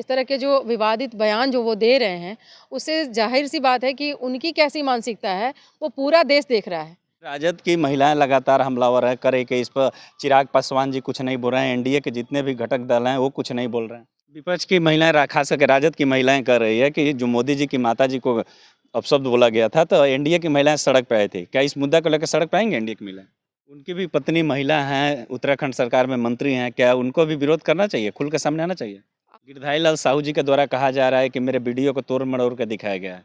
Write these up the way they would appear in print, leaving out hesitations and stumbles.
इस तरह के जो विवादित बयान जो वो दे रहे हैं, उससे ज़ाहिर-सी बात है कि उनकी कैसी मानसिकता है, वो पूरा देश देख रहा है। राजद की महिलाएं लगातार हमलावर है करे कि इस पर चिराग पासवान जी कुछ नहीं बोल रहे हैं, एनडीए के जितने भी घटक दल हैं वो कुछ नहीं बोल रहे हैं। विपक्ष की महिलाएं खास करके राजद की महिलाएं कर रही है कि जो मोदी जी की माता जी को अपशब्द बोला गया था तो एनडीए की महिलाएं सड़क पे आई थी। क्या इस मुद्दा को लेकर सड़क पे आएंगे एनडीए की महिलाएं? उनकी भी पत्नी महिला हैं, उत्तराखंड सरकार में मंत्री हैं, क्या उनको भी विरोध करना चाहिए, खुल के सामने आना चाहिए? गिरधारी लाल साहू जी के द्वारा कहा जा रहा है कि मेरे वीडियो को तोड़ मरोड़ कर दिखाया गया है।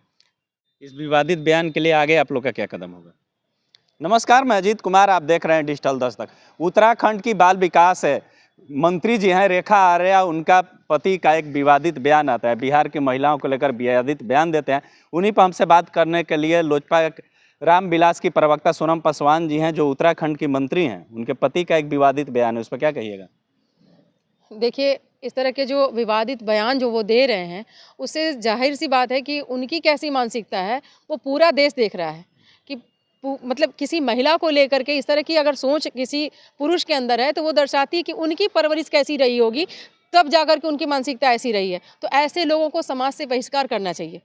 इस विवादित बयान के लिए आगे आप लोग का क्या कदम होगा? नमस्कार, मैं अजीत कुमार, आप देख रहे हैं डिजिटल दस्तक। उत्तराखंड की बाल विकास है मंत्री जी हैं रेखा आर्या, उनका पति का एक विवादित बयान आता है, बिहार की महिलाओं को लेकर विवादित बयान देते हैं। उन्हीं पर हमसे बात करने के लिए लोजपा रामविलास की प्रवक्ता सोनम पासवान जी हैं, जो उत्तराखंड की मंत्री हैं। उनके पति का एक विवादित बयान है, उस पर क्या कहिएगा? देखिए, इस तरह के जो विवादित बयान जो वो दे रहे हैं, उससे ज़ाहिर-सी बात है कि उनकी कैसी मानसिकता है, वो पूरा देश देख रहा है कि मतलब किसी महिला को लेकर के इस तरह की अगर सोच किसी पुरुष के अंदर है, तो वो दर्शाती है कि उनकी परवरिश कैसी रही होगी, तब जाकर के उनकी मानसिकता ऐसी रही है। तो ऐसे लोगों को समाज से बहिष्कार करना चाहिए।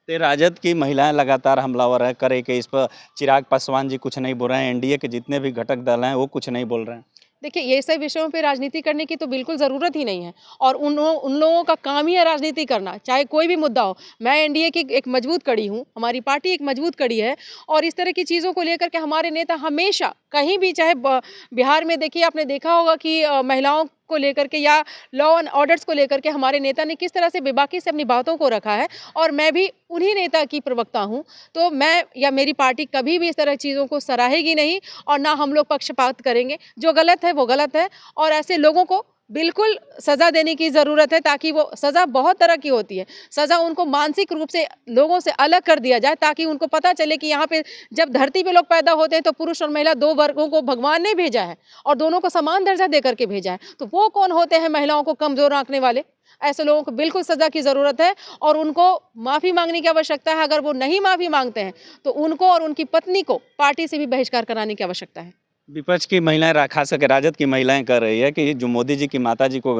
ते राजद की महिलाएं लगातार हमलावर है करे कि इस पर चिराग पासवान जी कुछ नहीं बोल रहे हैं, एनडीए के जितने भी घटक दल हैं वो कुछ नहीं बोल रहे हैं। देखिए, ये सब विषयों पे राजनीति करने की तो बिल्कुल ज़रूरत ही नहीं है और उन लोगों का काम ही है राजनीति करना, चाहे कोई भी मुद्दा हो। मैं एनडीए की एक मजबूत कड़ी हूँ, हमारी पार्टी एक मजबूत कड़ी है और इस तरह की चीज़ों को लेकर के हमारे नेता हमेशा कहीं भी चाहे बिहार में देखिए आपने देखा होगा कि महिलाओं को लेकर के या लॉ एंड ऑर्डर्स को लेकर के हमारे नेता ने किस तरह से बेबाकी से अपनी बातों को रखा है और मैं भी उन्हीं नेता की प्रवक्ता हूँ। तो मैं या मेरी पार्टी कभी भी इस तरह चीज़ों को सराहेगी नहीं और ना हम लोग पक्षपात करेंगे। जो गलत है वो गलत है और ऐसे लोगों को बिल्कुल सज़ा देने की ज़रूरत है ताकि वो सज़ा बहुत तरह की होती है। सज़ा उनको मानसिक रूप से लोगों से अलग कर दिया जाए ताकि उनको पता चले कि यहाँ पे जब धरती पे लोग पैदा होते हैं तो पुरुष और महिला 2 वर्गों को भगवान ने भेजा है और दोनों को समान दर्जा दे करके भेजा है। तो वो कौन होते हैं महिलाओं को कमज़ोर आंकने वाले? ऐसे लोगों को बिल्कुल सज़ा की ज़रूरत है और उनको माफ़ी माँगने की आवश्यकता है। अगर वो नहीं माफ़ी माँगते हैं तो उनको और उनकी पत्नी को पार्टी से भी बहिष्कार कराने की आवश्यकता है। विपक्ष की महिलाएं खास करके राजद की महिलाएं कर रही है कि जो मोदी जी की माता जी को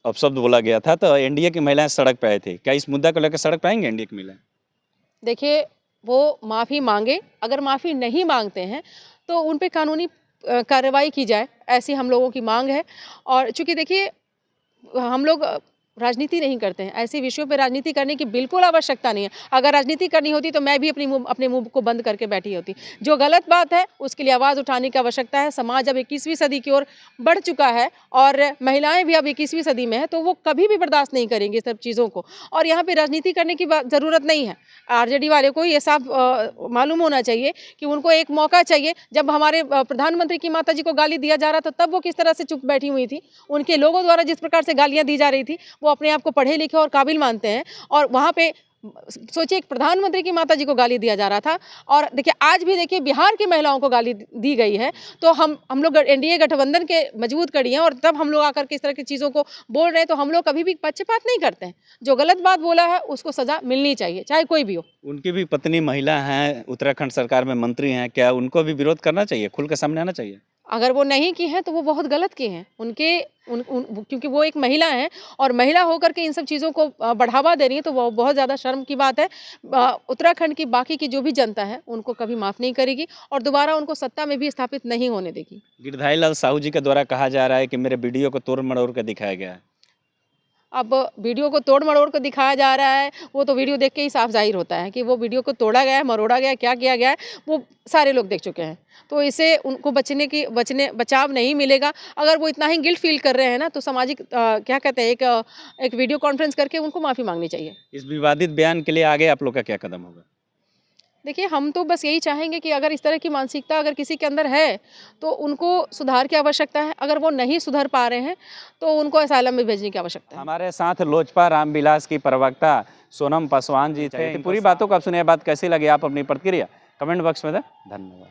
अपशब्द बोला गया था तो एनडीए की महिलाएं सड़क पे आई थी। क्या इस मुद्दा को लेकर सड़क पे आएंगे एनडीए की महिलाएं? देखिए, वो माफ़ी माँगे, अगर माफ़ी नहीं माँगते हैं, तो उन पे कानूनी कार्रवाई की जाए, ऐसी हम लोगों की माँग है। और चूँकि देखिए, हम लोग राजनीति नहीं करते हैं, ऐसे विषयों पे राजनीति करने की बिल्कुल आवश्यकता नहीं है। अगर राजनीति करनी होती तो मैं भी अपने मुँह को बंद करके बैठी होती। जो गलत बात है, उसके लिए आवाज़ उठाने की आवश्यकता है। समाज अब 21वीं सदी की ओर बढ़ चुका है और महिलाएँ भी अब 21वीं सदी में हैं, तो वो कभी भी बर्दाश्त नहीं करेंगी इस सब चीज़ों को और यहाँ पे राजनीति करने की ज़रूरत नहीं है। आरजेडी वाले को ये साफ मालूम होना चाहिए कि उनको एक मौका चाहिए। जब हमारे प्रधानमंत्री की माताजी को गाली दिया जा रहा था, तब वो किस तरह से चुप बैठी हुई थी। उनके लोगों द्वारा जिस प्रकार से गालियाँ दी जा रही थी, वो अपने आप को पढ़े लिखे और काबिल मानते हैं और वहाँ पे सोचिए एक प्रधानमंत्री की माताजी को गाली दिया जा रहा था और देखिए आज भी देखिए बिहार की महिलाओं को गाली दी गई है। तो हम लोग एनडीए गठबंधन के मजबूत कड़ी हैं और तब हम लोग आकर के इस तरह की चीज़ों को बोल रहे हैं, तो हम लोग कभी भी पक्षपात नहीं करते हैं। जो गलत बात बोला है उसको सज़ा मिलनी चाहिए, चाहे कोई भी हो। उनकी भी पत्नी महिला हैं, उत्तराखंड सरकार में मंत्री हैं, क्या उनको भी विरोध करना चाहिए, खुल के सामने आना चाहिए? अगर वो नहीं की हैं तो वो बहुत गलत की हैं। उनके उन उन क्योंकि वो एक महिला हैं और महिला होकर के इन सब चीज़ों को बढ़ावा दे रही हैं, तो वो बहुत ज़्यादा शर्म की बात है। उत्तराखंड की बाकी की जो भी जनता है, उनको कभी माफ़ नहीं करेगी और दोबारा उनको सत्ता में भी स्थापित नहीं होने देगी। गिरधारी लाल साहू जी के द्वारा कहा जा रहा है कि मेरे वीडियो को तोड़ मरोड़ कर दिखाया गया है। अब वीडियो को तोड़-मरोड़ कर दिखाया जा रहा है, वो तो वीडियो देख के ही साफ ज़ाहिर होता है कि वो वीडियो को तोड़ा गया है, मरोड़ा गया है, क्या किया गया है, वो सारे लोग देख चुके हैं। तो इससे उनको बचाव नहीं मिलेगा। अगर वो इतना ही गिल्ट फ़ील कर रहे हैं ना, तो सामाजिक क्या कहते हैं, एक वीडियो कॉन्फ्रेंस करके उनको माफ़ी माँगनी चाहिए। इस विवादित बयान के लिए आगे आप लोग का क्या कदम होगा? देखिए, हम तो बस यही चाहेंगे कि अगर इस तरह की मानसिकता अगर किसी के अंदर है, तो उनको सुधार की आवश्यकता है। अगर वो नहीं सुधर पा रहे हैं, तो उनको असाइलम में भेजने की आवश्यकता है। हमारे साथ लोजपा रामविलास की प्रवक्ता सोनम पासवान जी थे। पूरी बातों को आप सुनिए, बात कैसी लगी, आप अपनी प्रतिक्रिया कमेंट बॉक्स में दें। धन्यवाद।